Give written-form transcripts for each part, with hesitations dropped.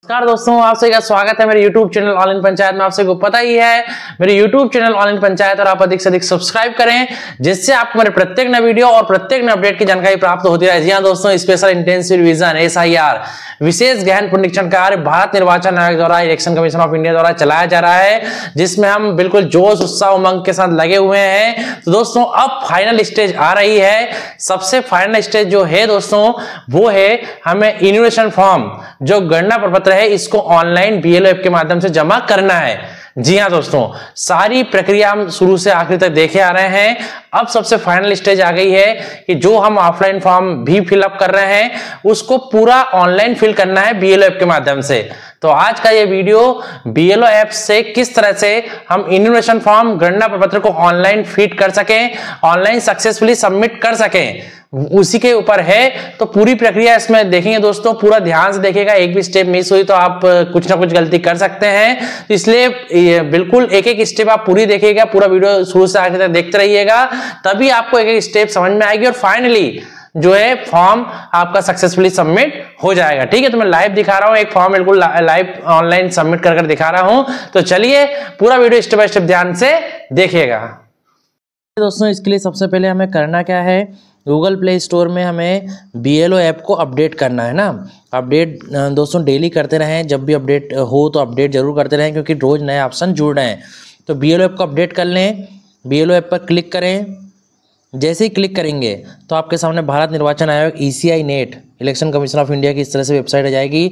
नमस्कार दोस्तों, आप सभी का स्वागत है मेरे YouTube channel all in panchayat में। आप सभी को पता ही है मेरे YouTube channel all in panchayat और आप अधिक से अधिक सब्सक्राइब करें, जिससे आपको मेरे प्रत्येक नए वीडियो और प्रत्येक नए अपडेट की जानकारी प्राप्त होती रहे। जी हां दोस्तों, स्पेशल इंटेंसिव रिवीजन SIR विशेष गहन पुनरीक्षण कार्य भारत निर्वाचन आयोग द्वारा इलेक्शन कमीशन ऑफ इंडिया द्वारा चलाया जा रहा है, जिसमें हम बिल्कुल जोश उत्साह उमंग के साथ लगे हुए हैं। तो दोस्तों अब फाइनल स्टेज आ रही है। सबसे फाइनल स्टेज जो है दोस्तों वो है हमें इन्यूमरेशन फॉर्म जो गणना प्रपत्र है इसको ऑनलाइन BLO ऐप के माध्यम से जमा करना है। जी हां दोस्तों, सारी प्रक्रिया हम शुरू से आखिर तक देखे आ रहे हैं। अब सबसे फाइनल स्टेज आ गई है कि जो हम ऑफलाइन फॉर्म भी फिलअप कर रहे हैं उसको पूरा ऑनलाइन फिल करना है BLO ऐप के माध्यम से। तो आज का ये वीडियो BLO ऐप से किस तरह से हम इन्यूमरेशन फॉर्म गणना प्रपत्र को ऑनलाइन फीड कर सकें, ऑनलाइन सक्सेसफुली सबमिट कर सकें, उसी के ऊपर है। तो पूरी प्रक्रिया इसमें देखेंगे दोस्तों, पूरा ध्यान से देखिएगा। एक भी स्टेप मिस हुई तो आप कुछ ना कुछ गलती कर सकते हैं, तो इसलिए बिल्कुल एक एक स्टेप आप पूरी देखिएगा। पूरा वीडियो शुरू से आखिर तक देखते रहिएगा, तभी आपको एक एक स्टेप समझ में आएगी और फाइनली जो है फॉर्म आपका सक्सेसफुली सबमिट हो जाएगा। ठीक है, तो मैं लाइव दिखा रहा हूं, एक फॉर्म बिल्कुल लाइव ऑनलाइन सबमिट कर दिखा रहा हूं। तो चलिए पूरा वीडियो स्टेप बाय स्टेप ध्यान से देखिएगा। दोस्तों इसके लिए सबसे पहले हमें करना क्या है, गूगल प्ले स्टोर में हमें BLO ऐप को अपडेट करना है ना। अपडेट दोस्तों डेली करते रहें, जब भी अपडेट हो तो अपडेट जरूर करते रहें, क्योंकि रोज नए ऑप्शन जुड़ रहे हैं। तो BLO ऐप को अपडेट कर लें। BLO ऐप पर क्लिक करें। जैसे ही क्लिक करेंगे तो आपके सामने भारत निर्वाचन आयोग ECI net election commission of India की इस तरह से वेबसाइट आ जाएगी।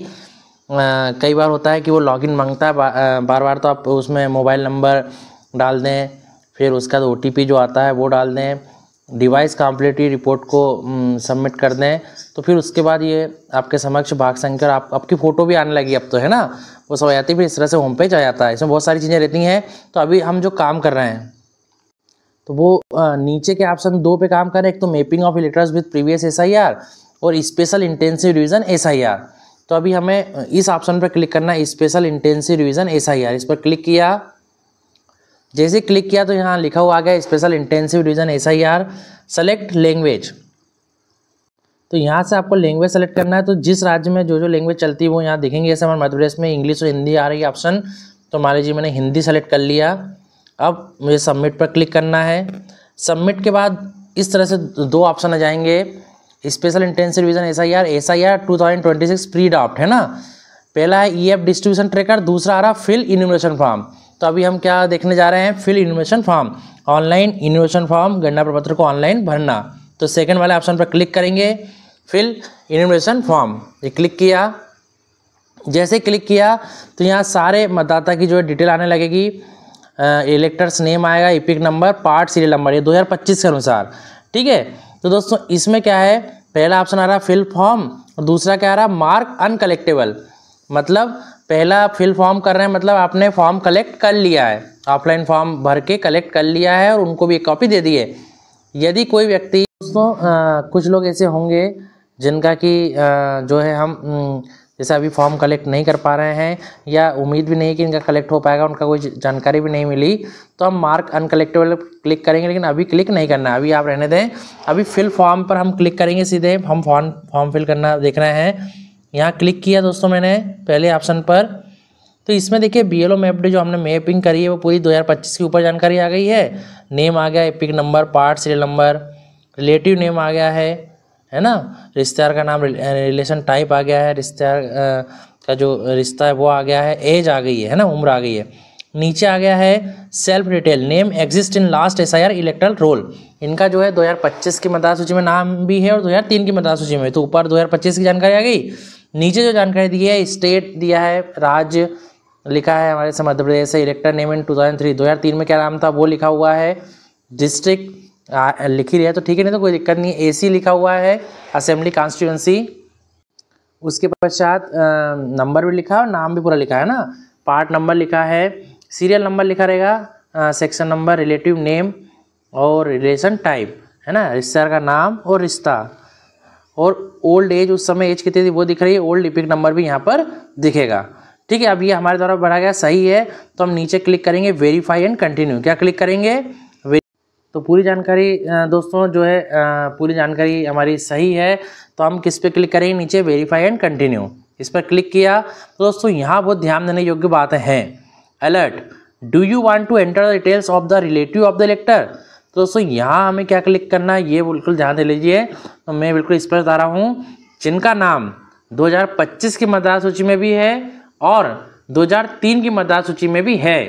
कई बार होता है कि वो लॉगिन मांगता है बार बार, तो आप उसमें मोबाइल नंबर डाल दें, फिर उसका OTP जो आता है वो डाल दें, डिवाइस कॉम्प्लेटिव रिपोर्ट को सबमिट कर दें। तो फिर उसके बाद ये आपके समक्ष भाग संख्या और आपकी फ़ोटो भी आने लगी अब तो, है ना, वो सब आ जाती है। फिर इस तरह से होम पेज आ जाता है। इसमें बहुत सारी चीज़ें रहती हैं। तो अभी हम जो काम कर रहे हैं तो वो नीचे के ऑप्शन 2 पे काम कर रहे हैं। एक तो mapping of electors with previous SIR और स्पेशल इंटेंसिव रिवीजन SIR। तो अभी हमें इस ऑप्शन पर क्लिक करना है, स्पेशल इंटेंसिव रिवीजन SIR। इस पर क्लिक किया। जैसे क्लिक किया तो यहाँ लिखा हुआ आ गया special intensive revision SIR, select language. तो यहाँ से आपको लैंग्वेज सेलेक्ट करना है। तो जिस राज्य में जो जो लैंग्वेज चलती है वो यहाँ दिखेंगे। जैसे हमारे मध्य प्रदेश में इंग्लिश और हिंदी आ रही है ऑप्शन, तो मान लीजिए मैंने हिंदी सेलेक्ट कर लिया। अब मुझे सबमिट पर क्लिक करना है। सबमिट के बाद इस तरह से 2 ऑप्शन आ जाएंगे, special intensive revision SIR 2026 pre draft, है ना। पहला है EF डिस्ट्रीब्यूशन ट्रैकर, दूसरा आ रहा फिल इन्यूमरेशन फॉर्म। तो अभी हम क्या देखने जा रहे हैं, fill enumeration form, online enumeration form गणना प्रपत्र को ऑनलाइन भरना। तो सेकंड वाले ऑप्शन पर क्लिक करेंगे, फिल इन्यूमरेशन फॉर्म। ये क्लिक किया। जैसे क्लिक किया तो यहाँ सारे मतदाता की जो है डिटेल आने लगेगी। इलेक्टर्स नेम आएगा, EPIC number, part serial number, ये 2025 के अनुसार। ठीक है, तो दोस्तों इसमें क्या है, पहला ऑप्शन आ रहा फिल फॉर्म और दूसरा क्या आ रहा मार्क अनकलेक्टेबल। मतलब पहला फिल फॉर्म कर रहे हैं, मतलब आपने फॉर्म कलेक्ट कर लिया है, ऑफलाइन फॉर्म भर के कलेक्ट कर लिया है और उनको भी एक कॉपी दे दी है। यदि कोई व्यक्ति दोस्तों कुछ लोग ऐसे होंगे जिनका कि जो है हम जैसे अभी फॉर्म कलेक्ट नहीं कर पा रहे हैं या उम्मीद भी नहीं कि इनका कलेक्ट हो पाएगा, उनका कोई जानकारी भी नहीं मिली, तो हम मार्क अनकलेक्टेबल क्लिक करेंगे। लेकिन अभी क्लिक नहीं करना है, अभी आप रहने दें। अभी फिल फॉर्म पर हम क्लिक करेंगे सीधे। हम फॉर्म फिल करना देख रहे हैं। यहाँ क्लिक किया दोस्तों मैंने पहले ऑप्शन पर। तो इसमें देखिए BLO मैप्ड जो हमने मैपिंग करी है वो पूरी 2025 के ऊपर जानकारी आ गई है। नेम आ गया, EPIC number, part serial number, relative name आ गया है ना, रिश्तेदार का नाम, रिलेशन टाइप आ गया है, रिश्तेदार का जो रिश्ता है वो आ गया है, एज आ गई है ना, उम्र आ गई है। नीचे आ गया है self detail, name exist in last SIR electoral roll. इनका जो है 2025 की मतदाता सूची में नाम भी है और 2003 की मतदाता सूची में। तो ऊपर 2025 की जानकारी आ गई। नीचे जो जानकारी दी है, स्टेट दिया है, राज्य लिखा है हमारे से मध्य प्रदेश से, इलेक्टर नेम इन 2003 में क्या नाम था वो लिखा हुआ है, डिस्ट्रिक्ट लिख ही रहा है तो ठीक है, नहीं तो कोई दिक्कत नहीं है। AC लिखा हुआ है, असेंबली कॉन्स्टिट्यूंसी। उसके पश्चात नंबर भी लिखा है और नाम भी पूरा लिखा है ना, पार्ट नंबर लिखा है, सीरियल नंबर लिखा रहेगा, सेक्शन नंबर, रिलेटिव नेम और रिलेशन टाइप, है ना, रिश्तेदार का नाम और रिश्ता, और ओल्ड एज, उस समय एज कितनी थी वो दिख रही है। ओल्ड इपिक नंबर भी यहाँ पर दिखेगा। ठीक है, अब ये हमारे द्वारा भरा गया सही है, तो हम नीचे क्लिक करेंगे वेरीफाई एंड कंटिन्यू। क्या क्लिक करेंगे, तो पूरी जानकारी दोस्तों जो है पूरी जानकारी हमारी सही है, तो हम किस पे क्लिक करेंगे, नीचे वेरीफाई एंड कंटिन्यू। इस पर क्लिक किया तो दोस्तों यहाँ बहुत ध्यान देने योग्य बातें हैं। Alert, do you want to enter the details of the relative of the elector. तो दोस्तों यहाँ हमें क्या क्लिक करना है ये बिल्कुल ध्यान दे लीजिए। तो मैं बिल्कुल इस पर बता रहा हूँ, जिनका नाम 2025 की मतदार सूची में भी है और 2003 की मतदार सूची में भी है,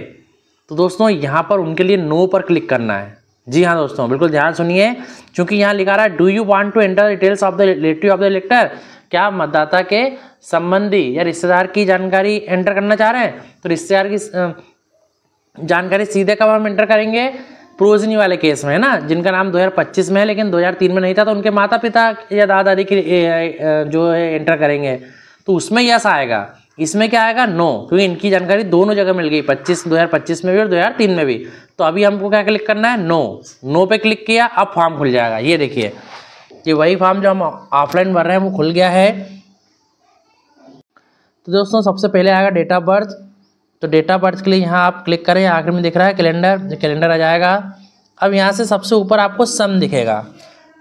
तो दोस्तों यहाँ पर उनके लिए नो पर क्लिक करना है। जी हाँ दोस्तों, बिल्कुल ध्यान सुनिए, क्योंकि यहाँ लिखा रहा है do you want to enter details of the relative of the elector. क्या आप मतदाता के संबंधी या रिश्तेदार की जानकारी एंटर करना चाह रहे हैं? तो रिश्तेदार की जानकारी सीधे कब हम एंटर करेंगे? प्रोजनी वाले केस में, है ना, जिनका नाम 2025 में है लेकिन 2003 में नहीं था, तो उनके माता पिता या दादा दादी की जो है एंटर करेंगे, तो उसमें यस आएगा। इसमें क्या आएगा? नो, क्योंकि इनकी जानकारी दोनों जगह मिल गई, 2025 में भी और 2003 में भी। तो अभी हमको क्या क्लिक करना है? नो पे क्लिक किया, अब फॉर्म खुल जाएगा। ये देखिए, ये वही फॉर्म जो हम ऑफलाइन भर रहे हैं वो खुल गया है। तो दोस्तों सबसे पहले आएगा डेट ऑफ बर्थ। तो डेट ऑफ बर्थ के लिए यहाँ आप क्लिक करें, आखिर में दिख रहा है कैलेंडर, कैलेंडर आ जाएगा। अब यहाँ से सबसे ऊपर आपको सन दिखेगा,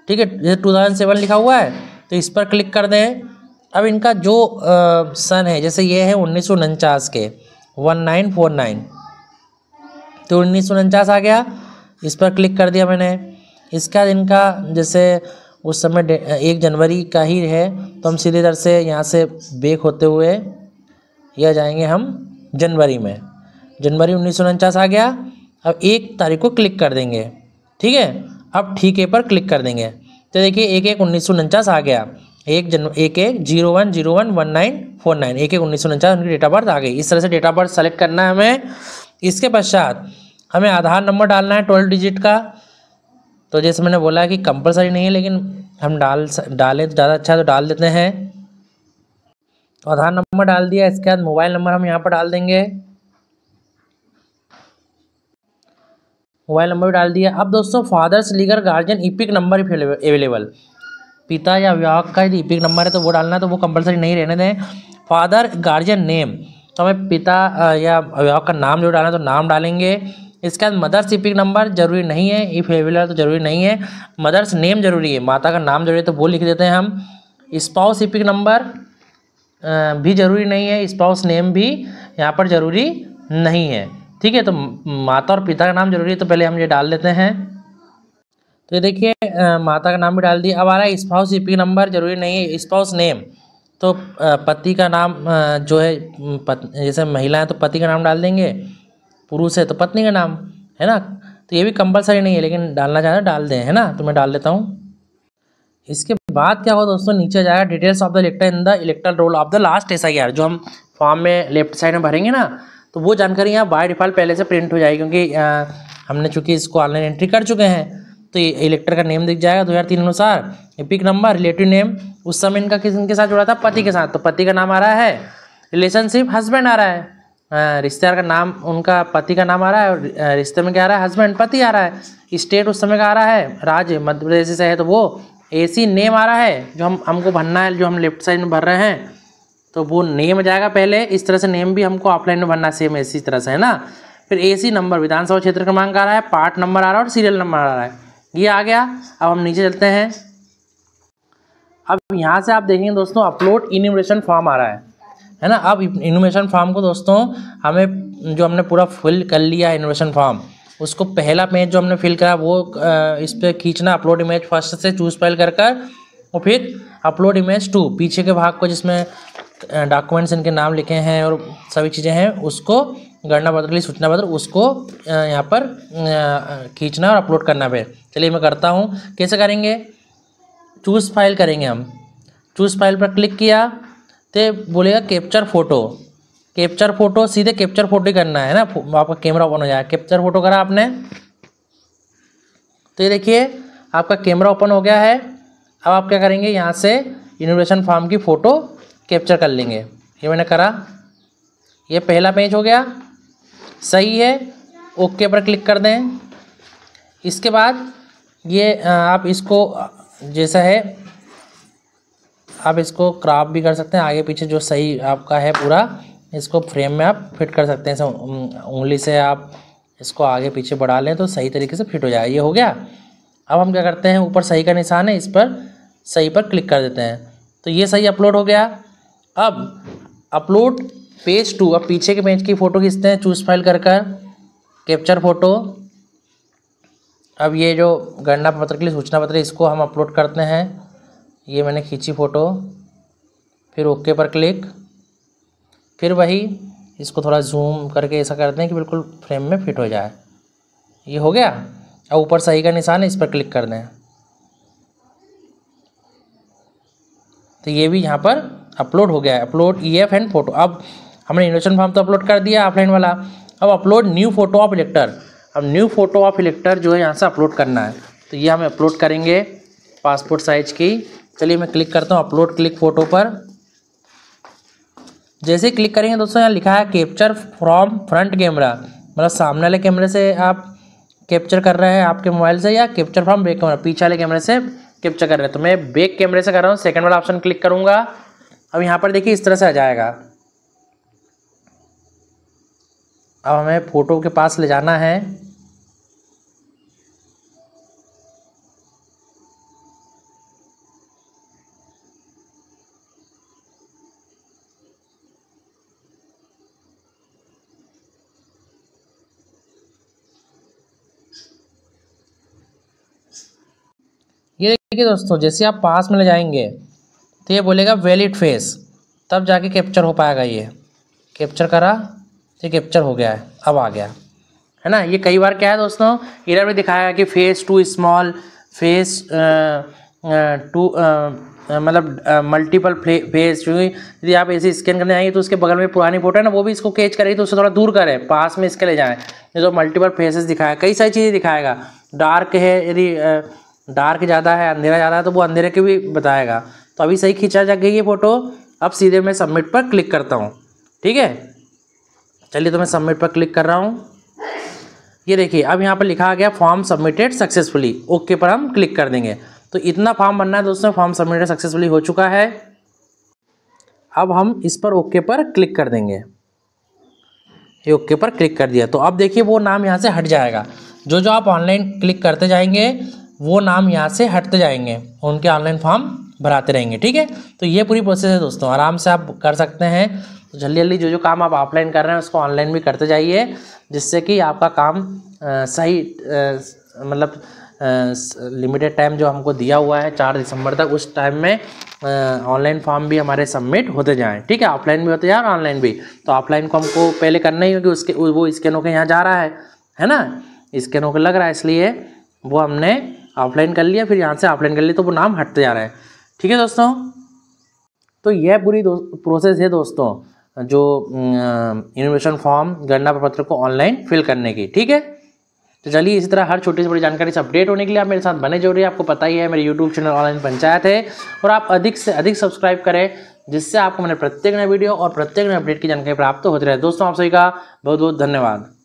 ठीक है, जैसे 2007 लिखा हुआ है तो इस पर क्लिक कर दें। अब इनका जो सन है, जैसे ये है 1949 के 1949, तो 1949 आ गया, इस पर क्लिक कर दिया मैंने। इसका इनका जैसे उस समय 1 जनवरी का ही है, तो हम सीधे इधर से यहाँ से बेक होते हुए यह जाएंगे हम जनवरी में। जनवरी 1949 आ गया। अब 1 तारीख को क्लिक कर देंगे, ठीक है। अब ठीक है पर क्लिक कर देंगे, तो देखिए 1/1/1949 आ गया। 1/1/01/1949 1/1/1949 उनकी डेट ऑफ बर्थ आ गई। इस तरह से डेट ऑफ बर्थ सेलेक्ट करना है हमें। इसके पश्चात हमें आधार नंबर डालना है 12 डिजिट का। तो जैसे मैंने बोला कि कंपलसरी नहीं है, लेकिन हम डालें तो ज़्यादा अच्छा है, तो डाल देते हैं। तो आधार नंबर डाल दिया। इसके बाद मोबाइल नंबर हम यहाँ पर डाल देंगे, मोबाइल नंबर भी डाल दिया। अब दोस्तों father's legal guardian EPIC number available, पिता या अभिभावक का यदि ईपिक नंबर है तो वो डालना है, तो वो कंपलसरी नहीं रहने दें। फादर गार्जियन नेम, तो हमें पिता या अभिभावक का नाम जो डालना है तो नाम डालेंगे। इसके बाद मदर्स ईपिक नंबर जरूरी नहीं है, इफ अवेलेबल तो जरूरी नहीं है। मदर्स नेम जरूरी है, माता का नाम जरूरी है, तो वो लिख देते हैं हम। स्पाउस ईपिक नंबर भी जरूरी नहीं है, स्पाउस नेम भी यहाँ पर जरूरी नहीं है, ठीक है। तो माता और पिता का नाम जरूरी है, तो पहले हम ये डाल देते हैं। तो ये देखिए माता का नाम भी डाल दिया। अब आ रहा है स्पाउस ईपिक नंबर जरूरी नहीं है, स्पाउस नेम, तो पति का नाम जो है, जैसे महिला है तो पति का नाम डाल देंगे, पुरुष है तो पत्नी का नाम, है ना। तो ये भी कंपलसरी नहीं है, लेकिन डालना चाहे डाल दें, है ना। तो मैं डाल देता हूँ। इसके बाद क्या होगा दोस्तों, नीचे जाएगा details of the elector in the electoral roll of the last SIR, जो हम फॉर्म में लेफ्ट साइड में भरेंगे ना, तो वो जानकारी यहाँ बाय डिफ़ॉल्ट पहले से प्रिंट हो जाएगी, क्योंकि हमने चूंकि इसको ऑनलाइन एंट्री कर चुके हैं। तो ये इलेक्टर का नेम दिख जाएगा 2003 अनुसार। एपिक नंबर, रिलेटिव नेम, उस समय इनका किसके साथ जुड़ा था? पति के साथ, तो पति का नाम आ रहा है। रिलेशनशिप हस्बैंड आ रहा है, रिश्तेदार का नाम उनका पति का नाम आ रहा है, और रिश्ते में क्या आ रहा है? हस्बैंड, पति आ रहा है। स्टेट उस समय का आ रहा है, राज्य मध्य प्रदेश से है, तो वो AC नेम आ रहा है, जो हमको भरना है, जो हम लेफ्ट साइड में भर रहे हैं, तो वो नेम जाएगा पहले। इस तरह से नेम भी हमको ऑफलाइन में भरना सेम इसी तरह से, है ना। फिर AC नंबर, विधानसभा क्षेत्र क्रमांक आ रहा है, पार्ट नंबर आ रहा है और सीरियल नंबर आ रहा है, ये आ गया। अब हम नीचे चलते हैं। अब यहाँ से आप देखेंगे दोस्तों अपलोड इन्यूमरेशन फॉर्म आ रहा है ना। अब इन्यूमरेशन फॉर्म को दोस्तों हमें, जो हमने पूरा फिल कर लिया है इन्यूमरेशन फॉर्म, उसको पहला पेज जो हमने फिल करा वो इस पर खींचना, अपलोड इमेज फर्स्ट से चूज फाइल कर और फिर अपलोड इमेज 2, पीछे के भाग को जिसमें डॉक्यूमेंट्स इनके नाम लिखे हैं और सभी चीज़ें हैं, उसको गणना पत्र के लिए सूचना पत्र, उसको यहाँ पर खींचना और अपलोड करना है। चलिए मैं करता हूँ। कैसे करेंगे? चूज़ फाइल करेंगे हम। चूज़ फाइल पर क्लिक किया तो बोलेगा कैप्चर फ़ोटो, कैप्चर फ़ोटो, सीधे कैप्चर फ़ोटो ही करना है ना, आपका कैमरा ओपन हो जाएगा। कैप्चर फ़ोटो करा आपने, तो ये देखिए आपका कैमरा ओपन हो गया है। अब आप क्या करेंगे, यहाँ से इन्यूमरेशन फॉर्म की फ़ोटो कैप्चर कर लेंगे। ये मैंने करा, ये पहला पेज हो गया, सही है। ओके पर क्लिक कर दें। इसके बाद ये आप इसको जैसा है आप इसको क्रॉप भी कर सकते हैं, आगे पीछे जो सही आपका है पूरा, इसको फ्रेम में आप फिट कर सकते हैं। उंगली से आप इसको आगे पीछे बढ़ा लें तो सही तरीके से फिट हो जाए। ये हो गया। अब हम क्या करते हैं, ऊपर सही का निशान है, इस पर सही पर क्लिक कर देते हैं, तो ये सही अपलोड हो गया। अब अपलोड पेज 2, अब पीछे के पेज की फ़ोटो खींचते हैं, चूज फाइल कर कैप्चर फ़ोटो। अब ये जो गणना पत्र के लिए सूचना पत्र इसको हम अपलोड करते हैं। ये मैंने खींची फ़ोटो, फिर ओके पर क्लिक, फिर वही इसको थोड़ा जूम करके ऐसा करते हैं कि बिल्कुल फ्रेम में फिट हो जाए। ये हो गया। अब ऊपर सही का निशान है, इस पर क्लिक कर दें तो ये भी यहाँ पर अपलोड हो गया है। Upload EF and photo. अब हमने इन्विटेशन फॉर्म तो अपलोड कर दिया ऑफलाइन वाला। अब अपलोड न्यू फोटो ऑफ इलेक्टर। अब न्यू फोटो ऑफ इलेक्टर जो है यहाँ से अपलोड करना है, तो ये हम अपलोड करेंगे पासपोर्ट साइज की। चलिए मैं क्लिक करता हूँ अपलोड क्लिक फ़ोटो पर। जैसे ही क्लिक करेंगे दोस्तों, यहाँ लिखा है कैप्चर फ्रॉम फ्रंट कैमरा, मतलब सामने वाले कैमरे से आप कैप्चर कर रहे हैं आपके मोबाइल से, या कैप्चर फ्रॉम बैक कैमरा, पीछे वाले कैमरे से कैप्चर कर रहे हैं। तो मैं बैक कैमरे से कर रहा हूँ, सेकंड वाला ऑप्शन क्लिक करूँगा। अब यहाँ पर देखिए इस तरह से आ जाएगा। अब हमें फ़ोटो के पास ले जाना है। ये देखिए दोस्तों, जैसे आप पास में ले जाएंगे तो ये बोलेगा वैलिड फेस, तब जाके कैप्चर हो पाएगा। ये कैप्चर करा, ये कैप्चर हो गया है, अब आ गया है ना। ये कई बार क्या है दोस्तों, एरर में दिखाएगा कि face too small, face two मतलब मल्टीपल फेस। क्योंकि यदि आप ऐसे स्कैन करने आएंगे तो उसके बगल में पुरानी फोटो है ना, वो भी इसको कैच करेगी, तो उससे थोड़ा दूर करें, पास में इसके ले जाएं। ये तो मल्टीपल फेसेस दिखाएगा, कई सारी चीज़ें दिखाएगा। डार्क है, यदि डार्क ज़्यादा है, अंधेरा ज़्यादा है, तो वो अंधेरे के भी बताएगा। तो अभी सही खींचा जा गई ये फ़ोटो। अब सीधे मैं सबमिट पर क्लिक करता हूँ, ठीक है। चलिए तो मैं सबमिट पर क्लिक कर रहा हूँ। ये देखिए अब यहाँ पर लिखा गया फॉर्म सबमिटेड सक्सेसफुली, ओके पर हम क्लिक कर देंगे। तो इतना फॉर्म बनना है दोस्तों, फॉर्म सबमिटेड सक्सेसफुली हो चुका है। अब हम इस पर ओके पर क्लिक कर देंगे। ये ओके पर क्लिक कर दिया, तो अब देखिए वो नाम यहाँ से हट जाएगा। जो जो आप ऑनलाइन क्लिक करते जाएंगे वो नाम यहाँ से हटते जाएंगे, उनके ऑनलाइन फॉर्म भराते रहेंगे, ठीक है। तो ये पूरी प्रोसेस है दोस्तों, आराम से आप कर सकते हैं। तो जल्दी जल्दी जो जो काम आप ऑफलाइन कर रहे हैं उसको ऑनलाइन भी करते जाइए, जिससे कि आपका काम सही मतलब लिमिटेड टाइम जो हमको दिया हुआ है 4 दिसंबर तक, उस टाइम में ऑनलाइन फॉर्म भी हमारे सबमिट होते जाएं, ठीक है। ऑफलाइन भी होते जाए और ऑनलाइन भी। तो ऑफलाइन को हमको पहले करना ही होगी, उसके वो स्कैन होकर यहाँ जा रहा है ना, स्कैन होकर लग रहा है, इसलिए वो हमने ऑफलाइन कर लिया, फिर यहाँ से ऑफलाइन कर लिया, तो वो नाम हटते जा रहा है, ठीक है दोस्तों। तो यह पूरी प्रोसेस है दोस्तों, जो इन्विटेशन फॉर्म गणना प्रपत्र को ऑनलाइन फिल करने की, ठीक है। तो चलिए इसी तरह हर छोटी से बड़ी जानकारी से अपडेट होने के लिए आप मेरे साथ बने जुड़िए। आपको पता ही है मेरे यूट्यूब चैनल ऑनलाइन पंचायत है, और आप अधिक से अधिक सब्सक्राइब करें, जिससे आपको मेरे प्रत्येक नए वीडियो और प्रत्येक नए अपडेट की जानकारी प्राप्त होती रहे। दोस्तों आप सभी का बहुत बहुत धन्यवाद।